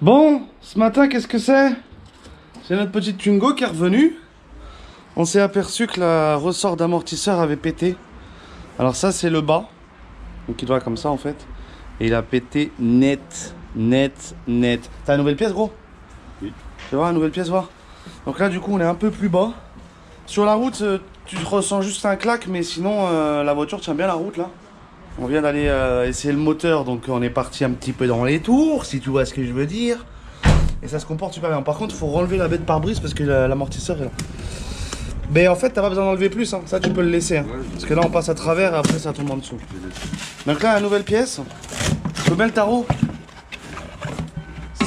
Bon, ce matin, qu'est-ce que c'est? C'est notre petite Twingo qui est revenue. On s'est aperçu que le ressort d'amortisseur avait pété. Alors ça, c'est le bas. Donc il doit comme ça en fait. Et il a pété net. T'as une nouvelle pièce, gros? Oui. Tu vas voir une nouvelle pièce, voir? Donc là, du coup, on est un peu plus bas. Sur la route, tu ressens juste un claque, mais sinon, la voiture tient bien la route là. On vient d'aller essayer le moteur, donc on est parti un petit peu dans les tours, si tu vois ce que je veux dire. Et ça se comporte super bien. Par contre, il faut renlever la baie de pare-brise parce que l'amortisseur est là. Mais en fait, t'as pas besoin d'enlever plus, hein. Ça tu peux le laisser. Hein. Parce que là, on passe à travers et après, ça tombe en dessous. Donc là, la nouvelle pièce. Combien le tarot?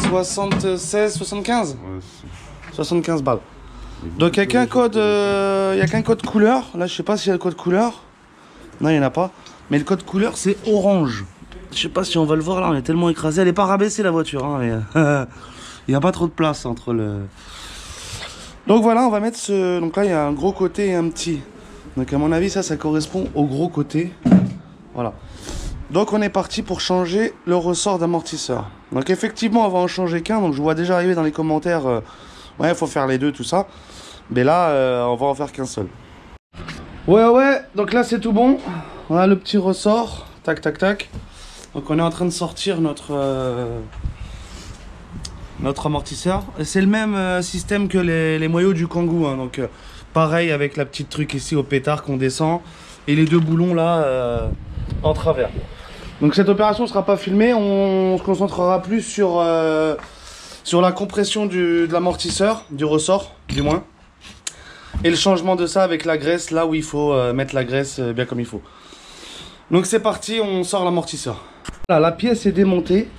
76, 75 Ouais, 75 balles. Donc il n'y a qu'un code, couleur. Là, je sais pas s'il y a le code couleur. Non, il n'y en a pas. Mais le code couleur, c'est orange. Je sais pas si on va le voir là, on est tellement écrasé. Elle est pas rabaissée la voiture. Hein, mais il n'y a pas trop de place entre le... Donc voilà, on va mettre ce... Donc là, il y a un gros côté et un petit. Donc à mon avis, ça correspond au gros côté. Voilà. Donc on est parti pour changer le ressort d'amortisseur. Donc effectivement, on va en changer qu'un. Donc je vois déjà arriver dans les commentaires... ouais, il faut faire les deux, tout ça. Mais là, on va en faire qu'un seul. Ouais, donc là, c'est tout bon. On a le petit ressort. Tac, tac, tac. Donc on est en train de sortir notre amortisseur. C'est le même système que les moyaux du Kangoo. Hein. Donc pareil avec la petite truc ici au pétard qu'on descend. Et les deux boulons là en travers. Donc cette opération ne sera pas filmée. On se concentrera plus sur la compression de l'amortisseur, du ressort du moins. Et le changement de ça avec la graisse, là où il faut mettre la graisse bien comme il faut. Donc c'est parti, on sort l'amortisseur. Là, la pièce est démontée.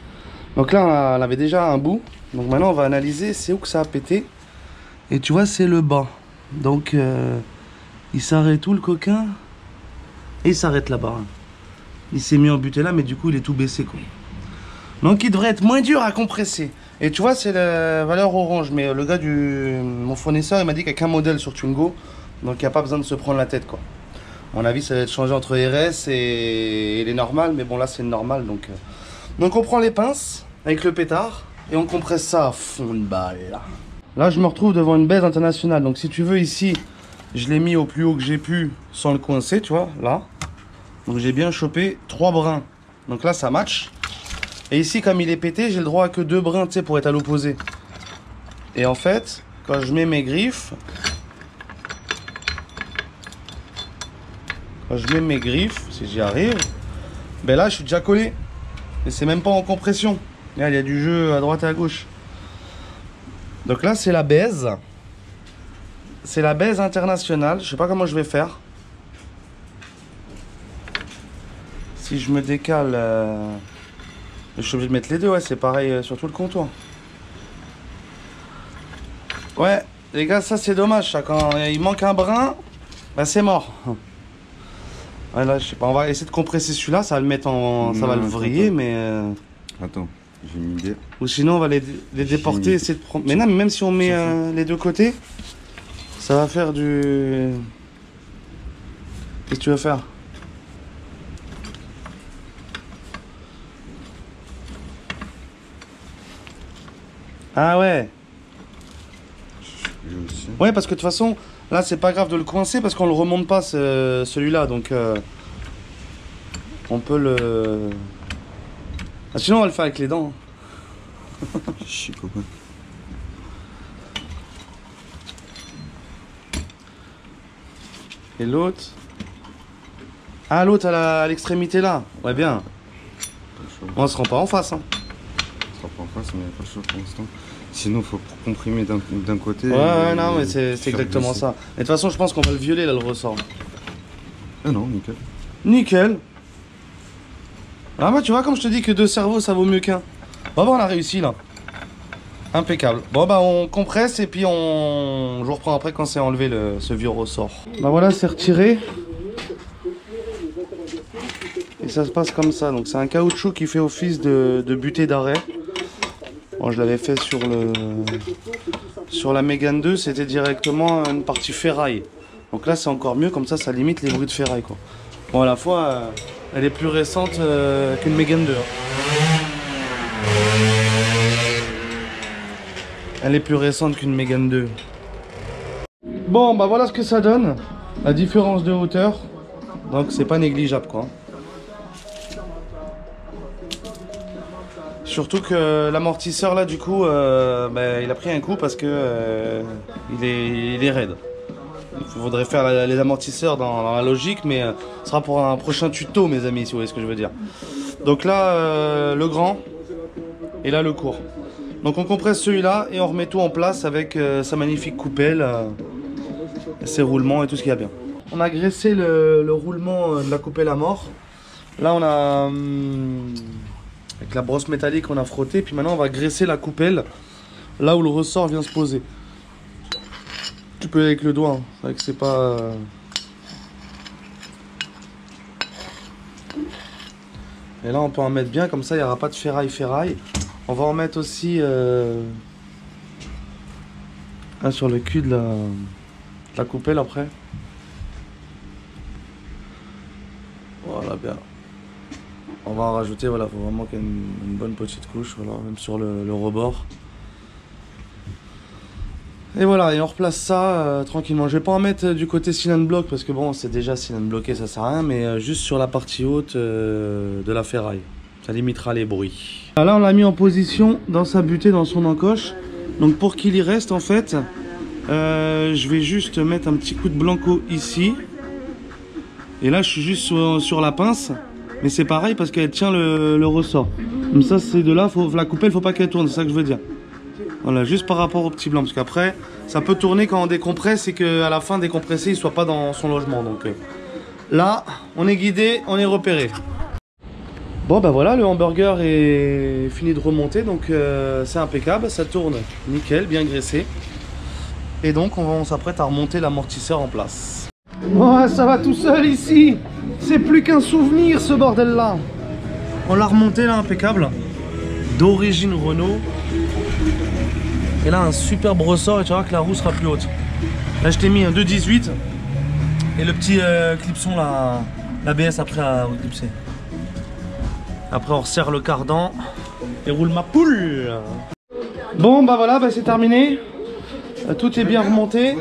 Donc là, on avait déjà un bout. Donc maintenant, on va analyser c'est où que ça a pété. Et tu vois, c'est le bas. Donc il s'arrête où le coquin? Et il s'arrête là-bas. Il s'est mis en butée là, mais du coup, il est tout baissé quoi. Donc il devrait être moins dur à compresser. Et tu vois, c'est la valeur orange. Mais le gars mon fournisseur, il m'a dit qu'il n'y a qu'un modèle sur Twingo. Donc il n'y a pas besoin de se prendre la tête quoi. À mon avis, ça va être changé entre RS et les normales. Mais bon, là, c'est normal. Donc on prend les pinces avec le pétard. Et on compresse ça à fond de balle. Là, je me retrouve devant une baise internationale. Donc si tu veux, ici, je l'ai mis au plus haut que j'ai pu sans le coincer, tu vois, là. Donc j'ai bien chopé 3 brins. Donc là, ça match. Et ici, comme il est pété, j'ai le droit à que 2 brins, tu sais, pour être à l'opposé. Et en fait, quand je mets mes griffes... si j'y arrive, ben là, je suis déjà collé. Et c'est même pas en compression. Là, il y a du jeu à droite et à gauche. Donc là, c'est la baise. C'est la baise internationale. Je sais pas comment je vais faire. Si je me décale... Je suis obligé de mettre les deux, ouais, c'est pareil sur tout le contour. Ouais, les gars, ça c'est dommage, ça. Quand il manque un brin, bah c'est mort. Ouais, là, je sais pas, on va essayer de compresser celui-là, ça va le mettre en... ça va le vriller, mais... Attends, j'ai une idée. Ou sinon, on va les déporter, essayer de prendre... Mais non, mais même si on met les deux côtés, ça va faire du... Qu'est-ce que tu veux faire? Ah ouais. Ouais, parce que de toute façon, là c'est pas grave de le coincer parce qu'on le remonte pas celui-là, donc on peut le... Ah, sinon on va le faire avec les dents. Chier, copain. Et l'autre... Ah, l'autre à l'extrémité là. Ouais, bien. On se rend pas en face. Hein. On sera pas en face, mais il n'y a pas le choix pour l'instant. Sinon, il faut comprimer d'un côté. Ouais, non, mais c'est exactement ça. Et de toute façon, je pense qu'on va le violer là, le ressort. Ah non, nickel. Nickel. Ah bah tu vois, comme je te dis que 2 cerveaux, ça vaut mieux qu'un. Bon bah on a réussi là. Impeccable. Bon bah on compresse et puis je vous reprends après quand c'est enlevé ce vieux ressort. Bah voilà, c'est retiré. Et ça se passe comme ça. Donc c'est un caoutchouc qui fait office de butée d'arrêt. Bon, je l'avais fait sur la Mégane 2, c'était directement une partie ferraille. Donc là c'est encore mieux, comme ça limite les bruits de ferraille quoi. Bon, à la fois elle est plus récente qu'une Mégane 2. Hein. Elle est plus récente qu'une Mégane 2. Bon, bah voilà ce que ça donne. La différence de hauteur. Donc c'est pas négligeable quoi. Surtout que l'amortisseur là du coup bah, il a pris un coup parce que il est raide. Il faudrait faire les amortisseurs dans la logique, mais ce sera pour un prochain tuto mes amis si vous voyez ce que je veux dire. Donc là le grand et là le court. Donc on compresse celui-là et on remet tout en place avec sa magnifique coupelle, ses roulements et tout ce qu'il y a bien. On a graissé le roulement de la coupelle à mort. Là on a avec la brosse métallique on a frotté, puis maintenant on va graisser la coupelle là où le ressort vient se poser. Tu peux avec le doigt, hein. C'est vrai que c'est pas... Et là on peut en mettre bien, comme ça il n'y aura pas de ferraille. On va en mettre aussi un sur le cul de la coupelle après. Voilà, bien. On va en rajouter, voilà, faut vraiment qu'il y ait une bonne petite couche, voilà, même sur le rebord. Et voilà, et on replace ça tranquillement. Je vais pas en mettre du côté cylindre bloc parce que bon, c'est déjà cylindre bloqué, ça sert à rien, mais juste sur la partie haute de la ferraille. Ça limitera les bruits. Là, on l'a mis en position dans sa butée, dans son encoche. Donc pour qu'il y reste, en fait, je vais juste mettre un petit coup de blanco ici. Et là, je suis juste sur la pince. Mais c'est pareil parce qu'elle tient le ressort. Comme ça, c'est de là, la coupelle, faut pas qu'elle tourne, c'est ça que je veux dire. Voilà, juste par rapport au petit blanc, parce qu'après, ça peut tourner quand on décompresse et qu'à la fin, décompressé, il soit pas dans son logement. Donc là, on est guidé, on est repéré. Bon, bah voilà, le hamburger est fini de remonter, donc c'est impeccable, ça tourne nickel, bien graissé. Et donc, on s'apprête à remonter l'amortisseur en place. Oh, ça va tout seul ici. C'est plus qu'un souvenir, ce bordel-là. On l'a remonté, là, impeccable. D'origine Renault. Et là un superbe ressort et tu vas voir que la roue sera plus haute. Là je t'ai mis un 2,18 et le petit clipson là, l'ABS après à clipser. Après on resserre le cardan et roule ma poule. Bon bah voilà, bah, c'est terminé. Tout est bien remonté.